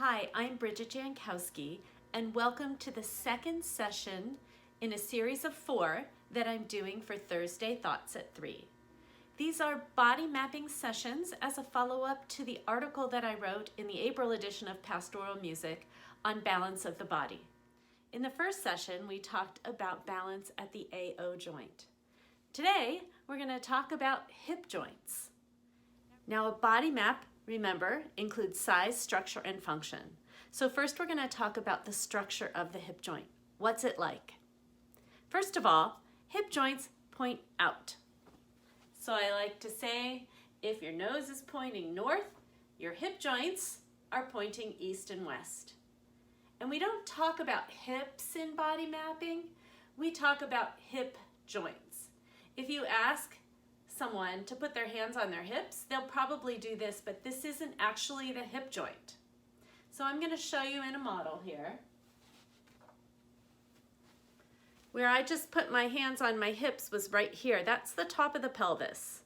Hi, I'm Bridget Jankowski, and welcome to the second session in a series of 4 that I'm doing for Thursday Thoughts at 3. These are body mapping sessions as a follow-up to the article that I wrote in the April edition of Pastoral Music on balance of the body. In the first session, we talked about balance at the AO joint. Today, we're going to talk about hip joints. Now, a body map, remember, includes size, structure, and function. So first we're going to talk about the structure of the hip joint. What's it like? First of all, hip joints point out. So I like to say, if your nose is pointing north, your hip joints are pointing east and west. And we don't talk about hips in body mapping, we talk about hip joints. If you ask someone to put their hands on their hips, they'll probably do this, but this isn't actually the hip joint. So I'm going to show you in a model here where I just put my hands on my hips was right here. That's the top of the pelvis.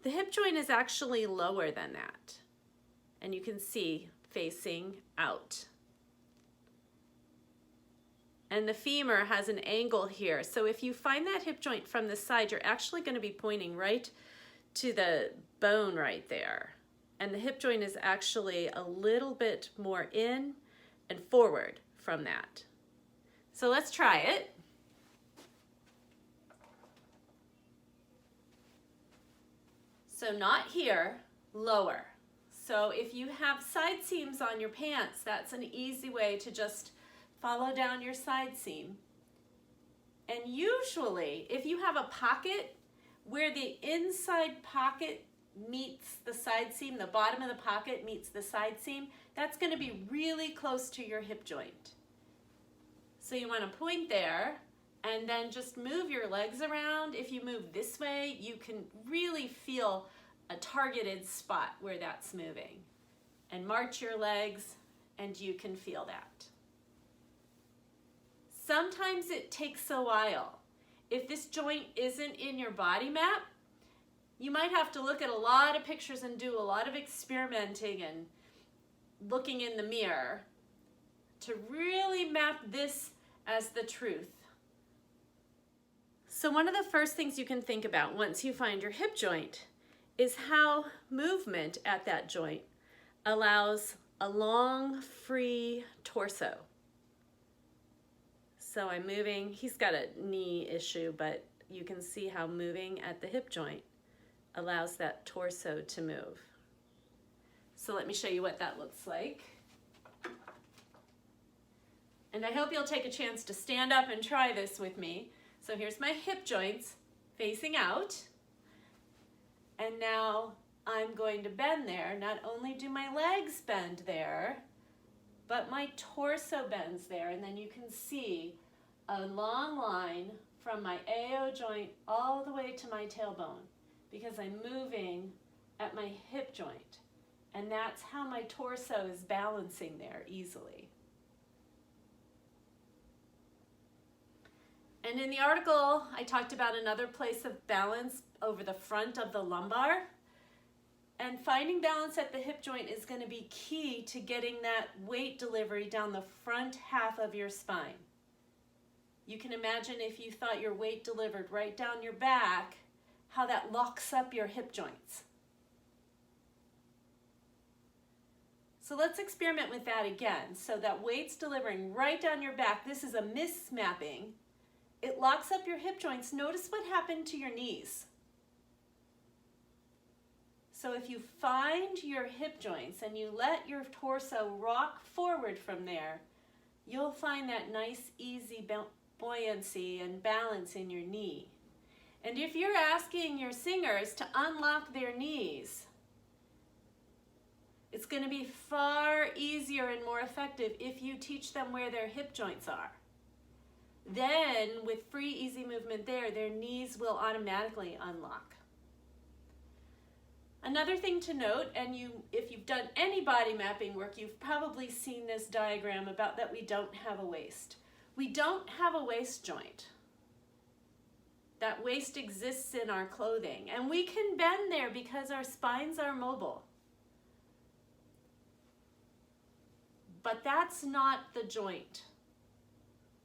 The hip joint is actually lower than that, and you can see facing out. And the femur has an angle here. So if you find that hip joint from the side, you're actually going to be pointing right to the bone right there. And the hip joint is actually a little bit more in and forward from that. So let's try it. So not here, lower. So if you have side seams on your pants, that's an easy way to just follow down your side seam. And usually, if you have a pocket where the inside pocket meets the side seam, the bottom of the pocket meets the side seam, that's going to be really close to your hip joint. So you want to point there and then just move your legs around. If you move this way, you can really feel a targeted spot where that's moving. And march your legs and you can feel that. Sometimes it takes a while. If this joint isn't in your body map, you might have to look at a lot of pictures and do a lot of experimenting and looking in the mirror to really map this as the truth. So one of the first things you can think about once you find your hip joint is how movement at that joint allows a long, free torso. So I'm moving, he's got a knee issue, but you can see how moving at the hip joint allows that torso to move. So let me show you what that looks like. And I hope you'll take a chance to stand up and try this with me. So here's my hip joints facing out. And now I'm going to bend there. Not only do my legs bend there, but my torso bends there, and then you can see a long line from my AO joint all the way to my tailbone because I'm moving at my hip joint, and that's how my torso is balancing there easily. And in the article, I talked about another place of balance over the front of the lumbar. And finding balance at the hip joint is going to be key to getting that weight delivery down the front half of your spine. You can imagine if you thought your weight delivered right down your back, how that locks up your hip joints. So let's experiment with that again. So that weight's delivering right down your back. This is a mismapping. It locks up your hip joints. Notice what happened to your knees. So if you find your hip joints and you let your torso rock forward from there, you'll find that nice, easy buoyancy and balance in your knee. And if you're asking your singers to unlock their knees, it's going to be far easier and more effective if you teach them where their hip joints are. Then, with free, easy movement there, their knees will automatically unlock. Another thing to note, and if you've done any body mapping work, you've probably seen this diagram about that we don't have a waist. We don't have a waist joint. That waist exists in our clothing, and we can bend there because our spines are mobile. but that's not the joint.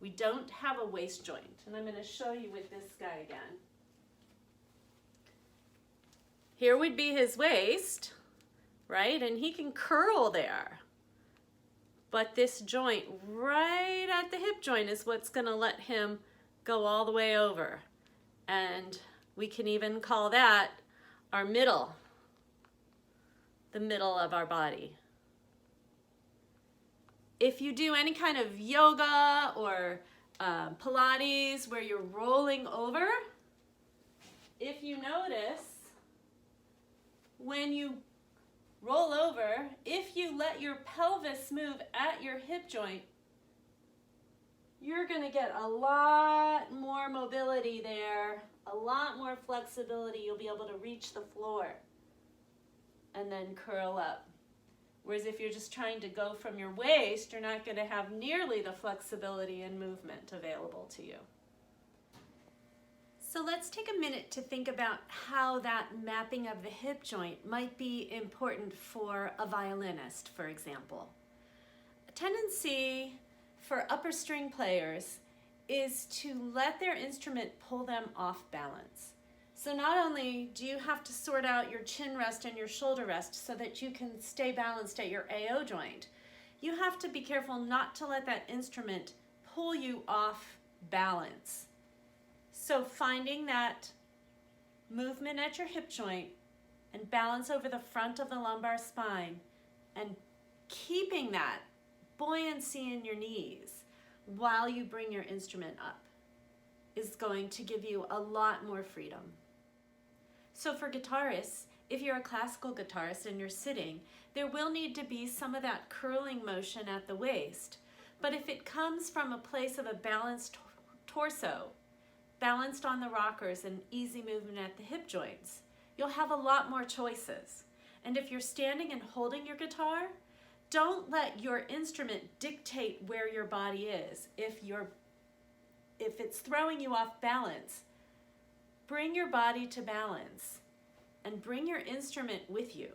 We don't have a waist joint. And I'm going to show you with this guy again. Here would be his waist, right? And he can curl there. But this joint right at the hip joint is what's going to let him go all the way over. And we can even call that our middle, the middle of our body. If you do any kind of yoga or Pilates where you're rolling over, if you notice, when you roll over, if you let your pelvis move at your hip joint, you're going to get a lot more mobility there, a lot more flexibility. You'll be able to reach the floor and then curl up. Whereas if you're just trying to go from your waist, you're not going to have nearly the flexibility and movement available to you. So let's take a minute to think about how that mapping of the hip joint might be important for a violinist, for example. A tendency for upper string players is to let their instrument pull them off balance. So not only do you have to sort out your chin rest and your shoulder rest so that you can stay balanced at your AO joint, you have to be careful not to let that instrument pull you off balance. So finding that movement at your hip joint and balance over the front of the lumbar spine and keeping that buoyancy in your knees while you bring your instrument up is going to give you a lot more freedom. So for guitarists, if you're a classical guitarist and you're sitting, there will need to be some of that curling motion at the waist. But if it comes from a place of a balanced torso, balanced on the rockers and easy movement at the hip joints, you'll have a lot more choices. And if you're standing and holding your guitar, don't let your instrument dictate where your body is. If it's throwing you off balance, bring your body to balance and bring your instrument with you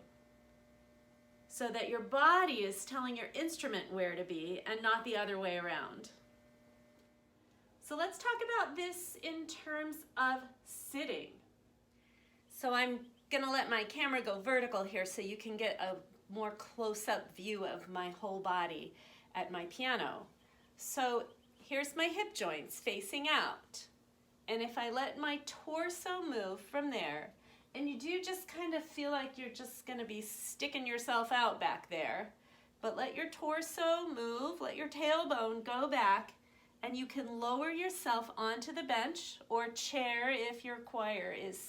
so that your body is telling your instrument where to be and not the other way around. So let's talk about this in terms of sitting. So I'm going to let my camera go vertical here so you can get a more close-up view of my whole body at my piano. So here's my hip joints facing out. And if I let my torso move from there, and you do just kind of feel like you're just going to be sticking yourself out back there, but let your torso move, let your tailbone go back, and you can lower yourself onto the bench or chair if your choir is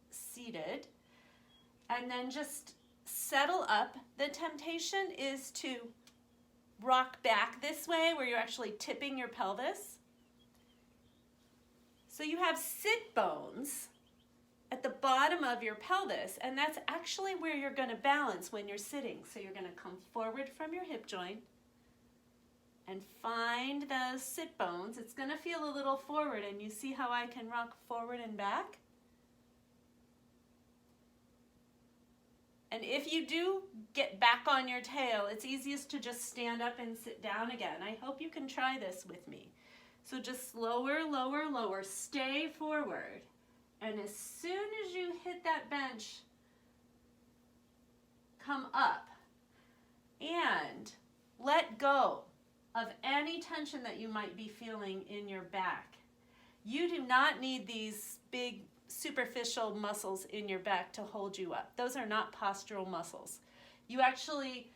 seated, and then just settle up. The temptation is to rock back this way where you're actually tipping your pelvis. So you have sit bones at the bottom of your pelvis, and that's actually where you're going to balance when you're sitting. So you're going to come forward from your hip joint and find those sit bones. It's going to feel a little forward, and you see how I can rock forward and back? And if you do get back on your tail, it's easiest to just stand up and sit down again. I hope you can try this with me. So just lower, lower, lower, stay forward. And as soon as you hit that bench, come up and let go of any tension that you might be feeling in your back. You do not need these big superficial muscles in your back to hold you up. Those are not postural muscles. You actually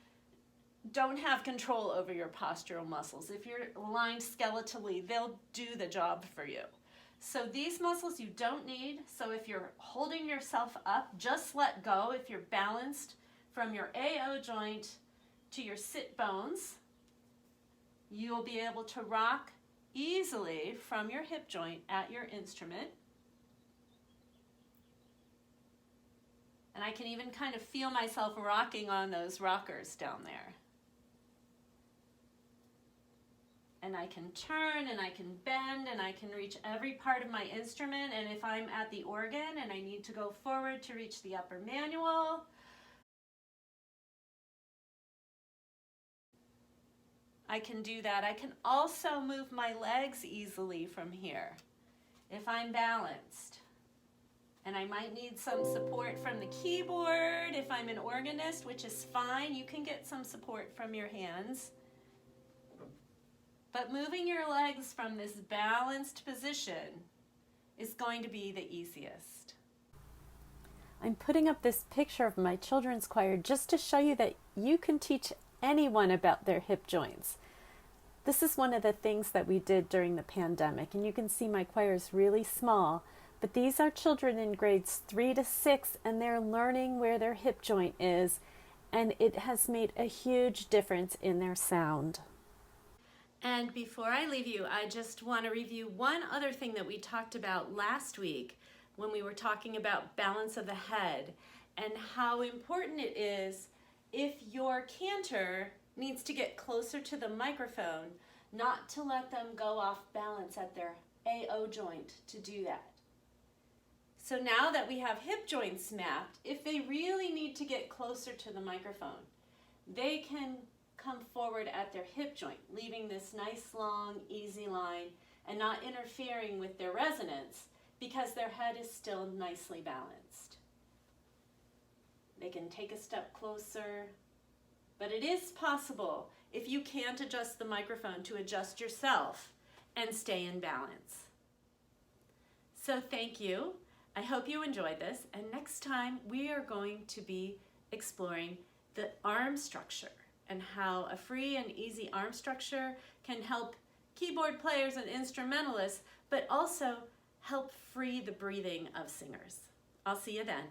don't have control over your postural muscles. If you're aligned skeletally, they'll do the job for you. So these muscles you don't need. So if you're holding yourself up, just let go. If you're balanced from your AO joint to your sit bones, you'll be able to rock easily from your hip joint at your instrument. And I can even kind of feel myself rocking on those rockers down there. And I can turn and I can bend and I can reach every part of my instrument. And if I'm at the organ and I need to go forward to reach the upper manual, I can do that. I can also move my legs easily from here if I'm balanced. And I might need some support from the keyboard if I'm an organist, which is fine. You can get some support from your hands. But moving your legs from this balanced position is going to be the easiest. I'm putting up this picture of my children's choir just to show you that you can teach anyone about their hip joints. This is one of the things that we did during the pandemic, and you can see my choir is really small, but these are children in grades 3 to 6, and they're learning where their hip joint is, and it has made a huge difference in their sound. And before I leave you, I just want to review one other thing that we talked about last week when we were talking about balance of the head and how important it is if your cantor needs to get closer to the microphone, not to let them go off balance at their AO joint to do that. So now that we have hip joints mapped, if they really need to get closer to the microphone, they can come forward at their hip joint, leaving this nice long easy line and not interfering with their resonance because their head is still nicely balanced. They can take a step closer, but it is possible, if you can't adjust the microphone, to adjust yourself and stay in balance. So thank you. I hope you enjoyed this, and next time we are going to be exploring the arm structure and how a free and easy arm structure can help keyboard players and instrumentalists, but also help free the breathing of singers. I'll see you then.